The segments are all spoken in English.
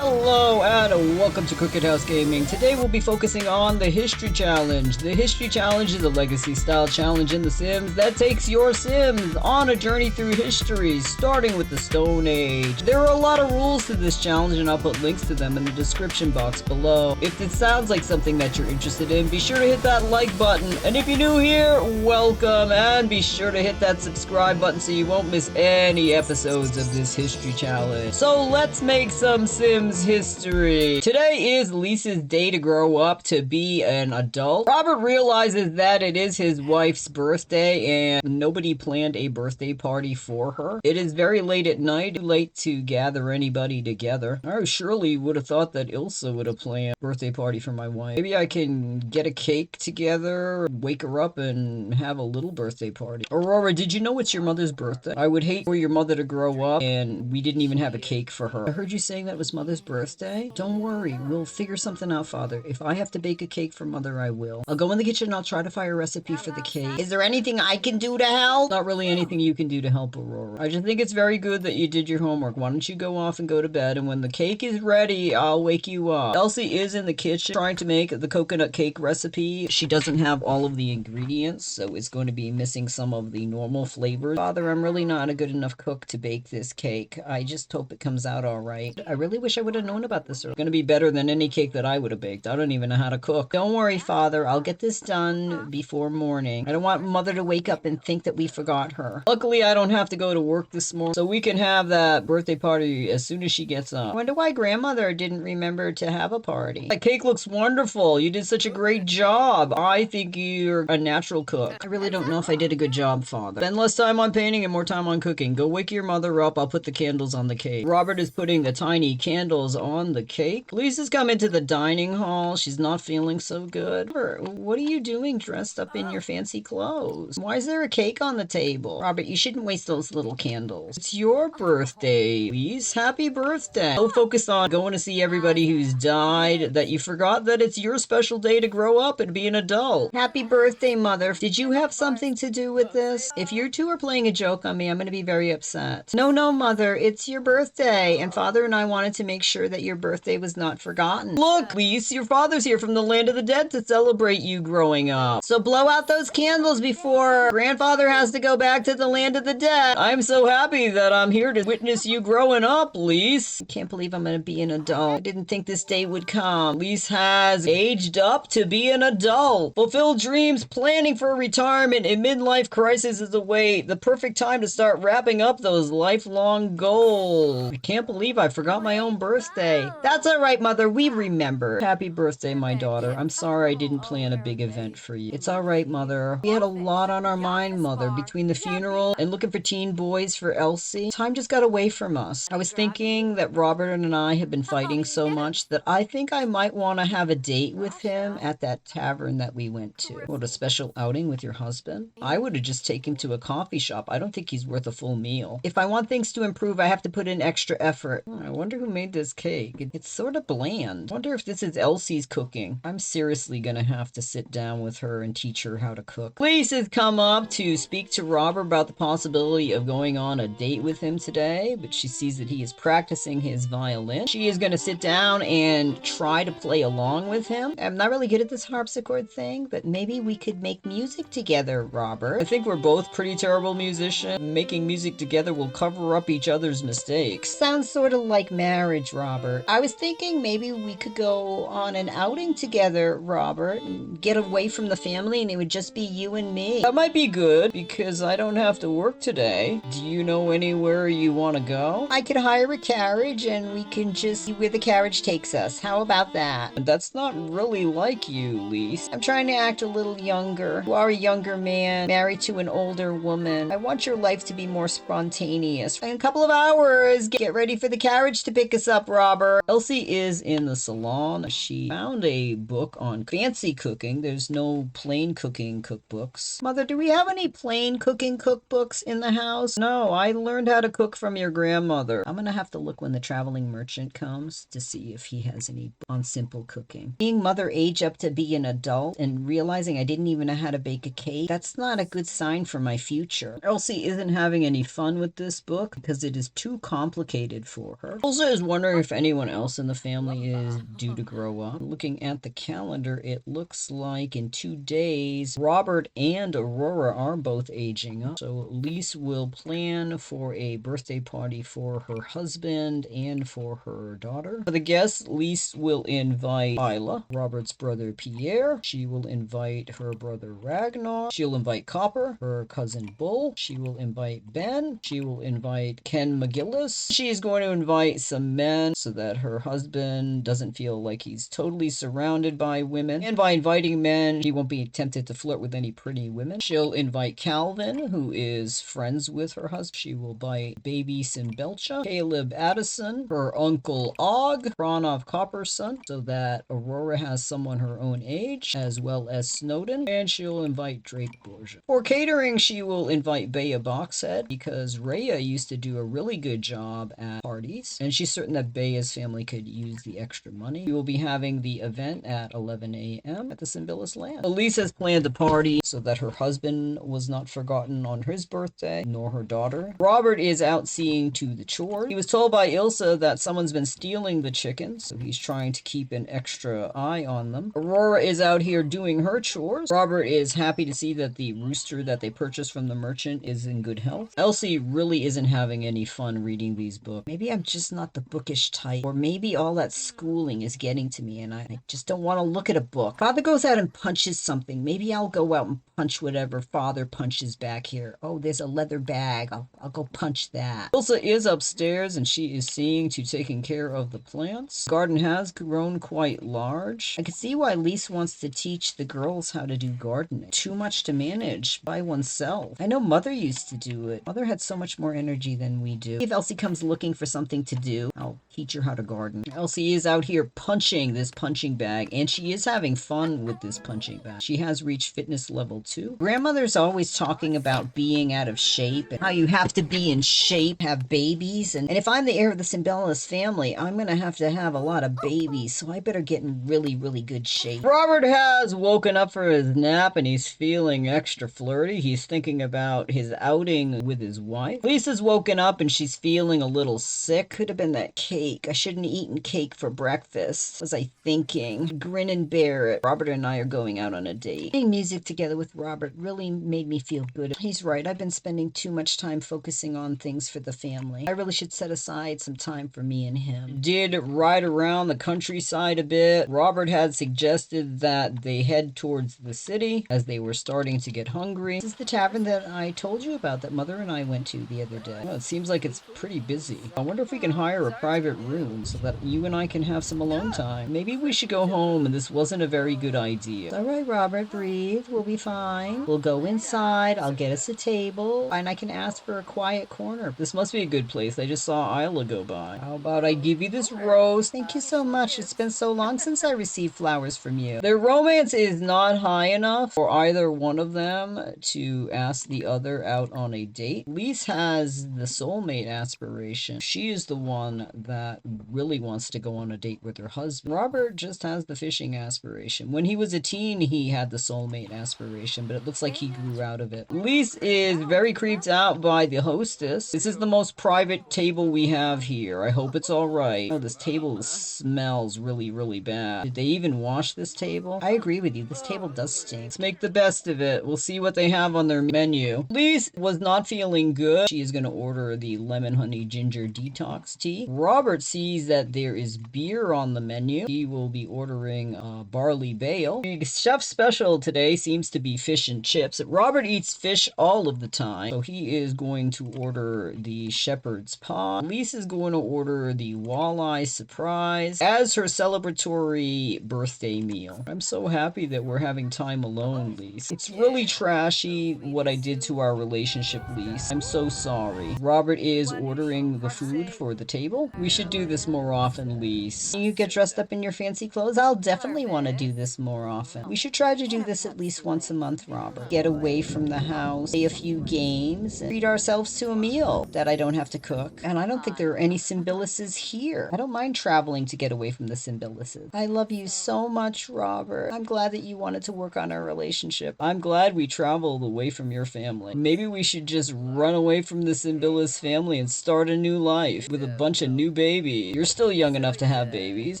Hello and welcome to Crooked House Gaming. Today we'll be focusing on the History Challenge. The History Challenge is a legacy style challenge in The Sims that takes your Sims on a journey through history, starting with the Stone Age. There are a lot of rules to this challenge and I'll put links to them in the description box below. If it sounds like something that you're interested in, be sure to hit that like button. And if you're new here, welcome, and be sure to hit that subscribe button so you won't miss any episodes of this History Challenge. So let's make some Sims history. Today is Lisa's day to grow up to be an adult. Robert realizes that it is his wife's birthday and nobody planned a birthday party for her. It is very late at night, too late to gather anybody together. I surely would have thought that Ilsa would have planned a birthday party for my wife. Maybe I can get a cake together, wake her up, and have a little birthday party. Aurora, did you know it's your mother's birthday? I would hate for your mother to grow up and we didn't even have a cake for her. I heard you saying that was mother's birthday? Don't worry, we'll figure something out, Father. If I have to bake a cake for Mother, I will. I'll go in the kitchen and I'll try to find a recipe for the cake. Is there anything I can do to help? Not really anything you can do to help, Aurora. I just think it's very good that you did your homework. Why don't you go off and go to bed, and when the cake is ready, I'll wake you up. Elsie is in the kitchen trying to make the coconut cake recipe. She doesn't have all of the ingredients, so it's going to be missing some of the normal flavors. Father, I'm really not a good enough cook to bake this cake. I just hope it comes out all right. I really wish I would have known about this. It's going to be better than any cake that I would have baked. I don't even know how to cook. Don't worry, Father. I'll get this done before morning. I don't want Mother to wake up and think that we forgot her. Luckily, I don't have to go to work this morning, so we can have that birthday party as soon as she gets up. I wonder why Grandmother didn't remember to have a party. That cake looks wonderful. You did such a great job. I think you're a natural cook. I really don't know if I did a good job, Father. Spend less time on painting and more time on cooking. Go wake your mother up. I'll put the candles on the cake. Robert is putting the tiny candles on the cake. Lisa's come into the dining hall. She's not feeling so good. What are you doing dressed up in your fancy clothes? Why is there a cake on the table? Robert, you shouldn't waste those little candles. It's your birthday, Lise. Happy birthday. So focused on going to see everybody who's died that you forgot that it's your special day to grow up and be an adult. Happy birthday, Mother. Did you have something to do with this? If you two are playing a joke on me, I'm going to be very upset. No, Mother. It's your birthday, and Father and I wanted to make sure that your birthday was not forgotten. Look, Lise, your father's here from the land of the dead to celebrate you growing up. So blow out those candles before Grandfather has to go back to the land of the dead. I'm so happy that I'm here to witness you growing up, Lise. I can't believe I'm going to be an adult. I didn't think this day would come. Lise has aged up to be an adult. Fulfilled dreams, planning for retirement, and midlife crisis is away. The perfect time to start wrapping up those lifelong goals. I can't believe I forgot my own birthday. That's all right, Mother. We remember. Happy birthday, my daughter. I'm sorry I didn't plan a big event for you. It's all right, Mother. We had a lot on our mind, Mother. Between the funeral and looking for teen boys for Elsie, time just got away from us. I was thinking that Robert and I have been fighting so much that I think I might want to have a date with him at that tavern that we went to. What, a special outing with your husband? I would have just taken him to a coffee shop. I don't think he's worth a full meal. If I want things to improve, I have to put in extra effort. I wonder who made this cake. It's sort of bland. I wonder if this is Elsie's cooking. I'm seriously gonna have to sit down with her and teach her how to cook. Lise has come up to speak to Robert about the possibility of going on a date with him today, but she sees that he is practicing his violin. She is gonna sit down and try to play along with him. I'm not really good at this harpsichord thing, but maybe we could make music together, Robert. I think we're both pretty terrible musicians. Making music together will cover up each other's mistakes. Sounds sort of like marriage, Robert. I was thinking maybe we could go on an outing together, Robert, and get away from the family and it would just be you and me. That might be good because I don't have to work today. Do you know anywhere you want to go? I could hire a carriage and we can just see where the carriage takes us. How about that? That's not really like you, Lise. I'm trying to act a little younger. You are a younger man, married to an older woman. I want your life to be more spontaneous. In a couple of hours, get ready for the carriage to pick us up, Robert. Elsie is in the salon. She found a book on fancy cooking. There's no plain cooking cookbooks. Mother, do we have any plain cooking cookbooks in the house? No, I learned how to cook from your grandmother. I'm gonna have to look when the traveling merchant comes to see if he has any on simple cooking. Being Mother age up to be an adult and realizing I didn't even know how to bake a cake, that's not a good sign for my future. Elsie isn't having any fun with this book because it is too complicated for her. Elsa is wondering wondering if anyone else in the family is due to grow up. Looking at the calendar, it looks like in 2 days, Robert and Aurora are both aging up. So Lise will plan for a birthday party for her husband and for her daughter. For the guests, Lise will invite Isla, Robert's brother Pierre. She will invite her brother Ragnar. She'll invite Copper, her cousin Bull. She will invite Ben. She will invite Ken McGillis. She is going to invite some men so that her husband doesn't feel like he's totally surrounded by women. And by inviting men, he won't be tempted to flirt with any pretty women. She'll invite Calvin, who is friends with her husband. She will invite baby Simbelcha, Caleb Addison, her uncle Og, Pranov Copper's son, so that Aurora has someone her own age, as well as Snowden. And she'll invite Drake Borgia. For catering, she will invite Bea Boxhead, because Rhea used to do a really good job at parties, and she's certain that Bea's family could use the extra money. We will be having the event at 11 a.m. at the Symbilis Land. Elise has planned the party so that her husband was not forgotten on his birthday, nor her daughter. Robert is out seeing to the chores. He was told by Ilsa that someone's been stealing the chickens, so he's trying to keep an extra eye on them. Aurora is out here doing her chores. Robert is happy to see that the rooster that they purchased from the merchant is in good health. Elsie really isn't having any fun reading these books. Maybe I'm just not the bookish type, or maybe all that schooling is getting to me and I just don't want to look at a book. Father goes out and punches something. Maybe I'll go out and punch whatever Father punches back here. Oh, there's a leather bag. I'll go punch that. Ilsa is upstairs and she is seeing to taking care of the plants. The garden has grown quite large. I can see why Lise wants to teach the girls how to do gardening. Too much to manage by oneself. I know Mother used to do it. Mother had so much more energy than we do. If Elsie comes looking for something to do, I'll teach her how to garden. Elsie is out here punching this punching bag, and she is having fun with this punching bag. She has reached fitness level 2. Grandmother's always talking about being out of shape and how you have to be in shape, have babies, and if I'm the heir of the Symbelis family, I'm gonna have to have a lot of babies, so I better get in really, really good shape. Robert has woken up for his nap and he's feeling extra flirty. He's thinking about his outing with his wife. Lisa's woken up and she's feeling a little sick. Could have been that cake. I shouldn't have eaten cake for breakfast. What was I thinking? Grin and bear it. Robert and I are going out on a date. Playing music together with Robert really made me feel good. He's right. I've been spending too much time focusing on things for the family. I really should set aside some time for me and him. Did ride around the countryside a bit. Robert had suggested that they head towards the city as they were starting to get hungry. This is the tavern that I told you about that Mother and I went to the other day. Well, it seems like it's pretty busy. I wonder if we can hire a private room so that you and I can have some alone time. Maybe we should go home, and this wasn't a very good idea. All right, Robert, breathe. We'll be fine. We'll go inside. I'll get us a table, and I can ask for a quiet corner. This must be a good place. I just saw Isla go by. How about I give you this rose? Thank you so much. It's been so long since I received flowers from you. Their romance is not high enough for either one of them to ask the other out on a date. Lise has the soulmate aspiration. She is the one that really wants to go on a date with her husband. Robert just has the fishing aspiration. When he was a teen, he had the soulmate aspiration, but it looks like he grew out of it. Lise is very creeped out by the hostess. This is the most private table we have here. I hope it's all right. Oh, this table smells really, really bad. Did they even wash this table? I agree with you. This table does stink. Let's make the best of it. We'll see what they have on their menu. Lise was not feeling good. She is going to order the lemon honey ginger detox tea. Robert sees that there is beer on the menu. He will be ordering barley bale. The chef's special today seems to be fish and chips. Robert eats fish all of the time, so he is going to order the shepherd's paw. Lise is going to order the walleye surprise as her celebratory birthday meal. I'm so happy that we're having time alone, Lise. It's really trashy what I did to our relationship, Lise. I'm so sorry. Robert is ordering the food for the table. We should do this more often, Lise. You get dressed up in your fancy clothes? I'll definitely want to do this more often. We should try to do this at least once a month, Robert. Get away from the house, play a few games, and treat ourselves to a meal that I don't have to cook. And I don't think there are any Symbilises here. I don't mind traveling to get away from the Symbilises. I love you so much, Robert. I'm glad that you wanted to work on our relationship. I'm glad we traveled away from your family. Maybe we should just run away from the Symbilis family and start a new life with a bunch of new baby. You're still young enough to have babies.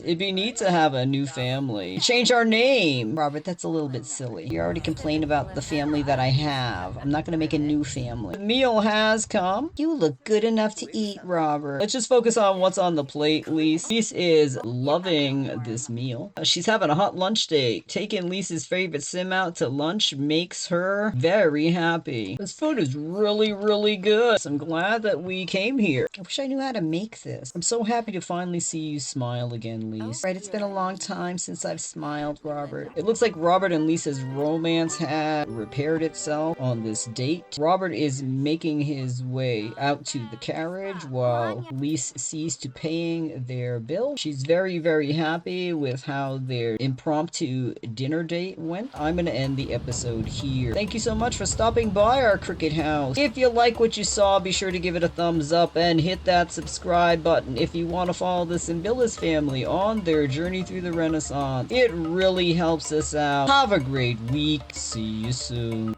It'd be neat to have a new family. Change our name. Robert, that's a little bit silly. You already complained about the family that I have. I'm not gonna make a new family. The meal has come. You look good enough to eat, Robert. Let's just focus on what's on the plate, Lise. Lise is loving this meal. She's having a hot lunch date. Taking Lisa's favorite sim out to lunch makes her very happy. This food is really, really good. I'm glad that we came here. I wish I knew how to make this. I'm so happy to finally see you smile again, Lise. Right, it's been a long time since I've smiled, Robert. It looks like Robert and Lisa's romance had repaired itself on this date. Robert is making his way out to the carriage while Lise sees to paying their bill. She's very, very happy with how their impromptu dinner date went. I'm gonna end the episode here. Thank you so much for stopping by our cricket house. If you like what you saw, be sure to give it a thumbs up and hit that subscribe button if you want to follow the Simbilis family on their journey through the Renaissance. It really helps us out. Have a great week. See you soon.